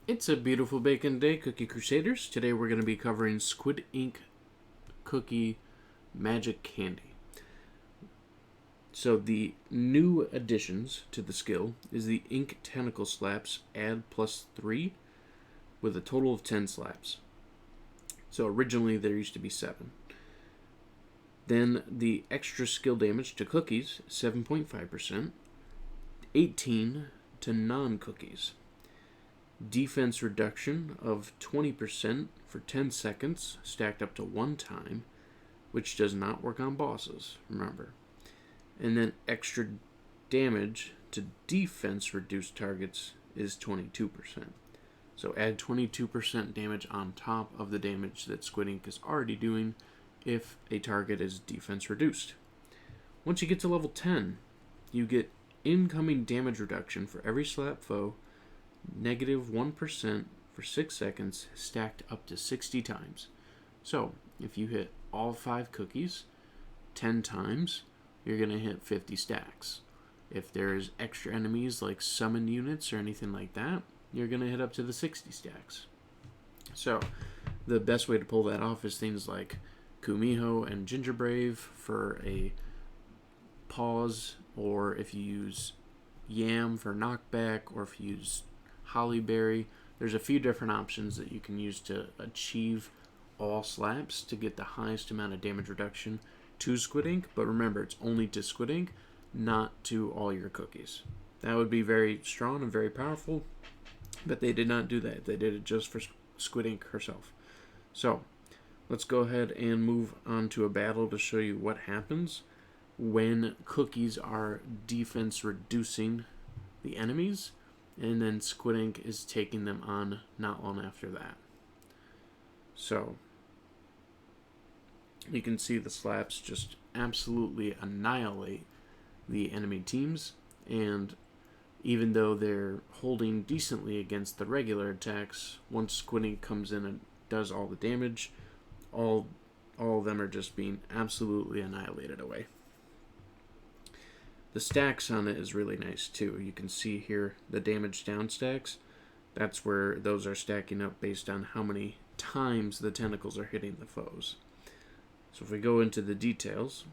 It's a beautiful bacon day, Cookie Crusaders. Today we're going to be covering Squid Ink Cookie Magic Candy. So the new additions to the skill is the Ink Tentacle Slaps add +3 with a total of 10 slaps. So originally there used to be 7. Then the extra skill damage to cookies, 7.5%, 18 to non-cookies. Defense reduction of 20% for 10 seconds, stacked up to 1 time, which does not work on bosses, remember. And then extra damage to defense reduced targets is 22%. So add 22% damage on top of the damage that Squid Ink is already doing if a target is defense reduced. Once you get to level 10, you get incoming damage reduction for every slap foe, -1% for 6 seconds, stacked up to 60 times. So, if you hit all 5 cookies 10 times, you're going to hit 50 stacks. If there's extra enemies like summon units or anything like that, you're going to hit up to the 60 stacks. So, the best way to pull that off is things like Kumiho and Gingerbrave for a pause, or if you use Yam for knockback, or if you use Hollyberry. There's a few different options that you can use to achieve all slaps to get the highest amount of damage reduction to Squid Ink, but remember, it's only to Squid Ink, not to all your cookies. That would be very strong and very powerful, but they did not do that. They did it just for Squid Ink herself. So, let's go ahead and move on to a battle to show you what happens when cookies are defense reducing the enemies, and then Squid Ink is taking them on not long after that. So, you can see the slaps just absolutely annihilate the enemy teams, and even though they're holding decently against the regular attacks, once Squid Ink comes in and does all the damage, all of them are just being absolutely annihilated away. The stacks on it is really nice too. You can see here the damage down stacks. That's where those are stacking up based on how many times the tentacles are hitting the foes. So if we go into the details,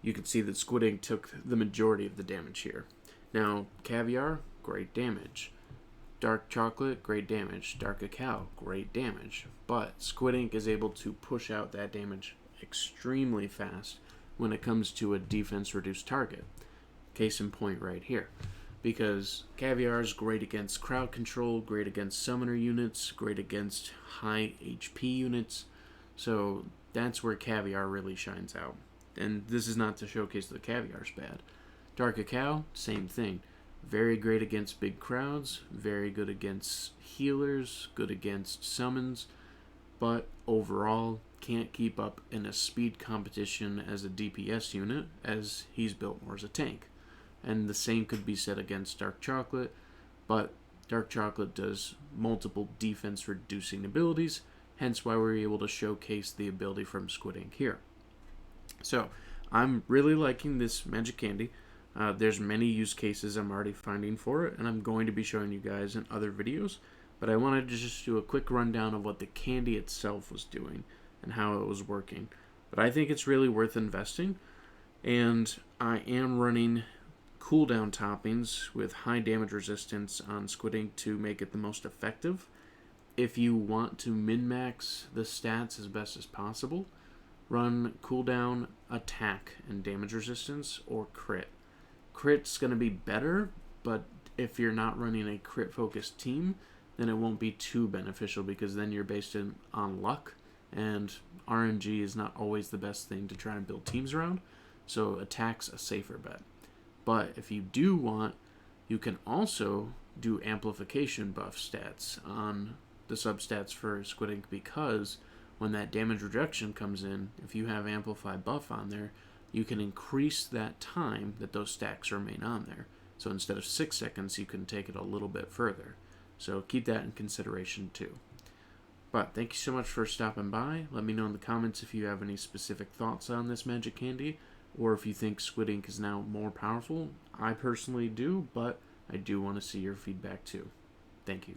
you can see that Squid Ink took the majority of the damage here. Now, Caviar, great damage. Dark Chocolate, great damage. Dark Cacao, great damage. But Squid Ink is able to push out that damage extremely fast when it comes to a defense reduced target. Case in point right here. Because Caviar is great against crowd control, great against summoner units, great against high HP units. So that's where Caviar really shines out. And this is not to showcase that Caviar's bad. Dark Cacao, same thing. Very great against big crowds, very good against healers, good against summons, but overall can't keep up in a speed competition as a DPS unit, as he's built more as a tank. And the same could be said against Dark Chocolate, but Dark Chocolate does multiple defense reducing abilities, hence why we're able to showcase the ability from Squid Ink here. So, I'm really liking this Magic Candy. There's many use cases I'm already finding for it, and I'm going to be showing you guys in other videos, but I wanted to just do a quick rundown of what the candy itself was doing and how it was working. But I think it's really worth investing, and I am running cooldown toppings with high damage resistance on Squid Ink to make it the most effective. If you want to min-max the stats as best as possible, run cooldown, attack, and damage resistance, or crit. Crit's going to be better, but if you're not running a crit-focused team, then it won't be too beneficial, because then you're based on luck, and RNG is not always the best thing to try and build teams around, so attack's a safer bet. But if you do want, you can also do amplification buff stats on the substats for Squid Ink, because when that damage reduction comes in, if you have amplify buff on there, you can increase that time that those stacks remain on there. So instead of 6 seconds, you can take it a little bit further. So keep that in consideration too. But thank you so much for stopping by. Let me know in the comments if you have any specific thoughts on this Magic Candy, or if you think Squid Ink is now more powerful. I personally do, but I do want to see your feedback too. Thank you.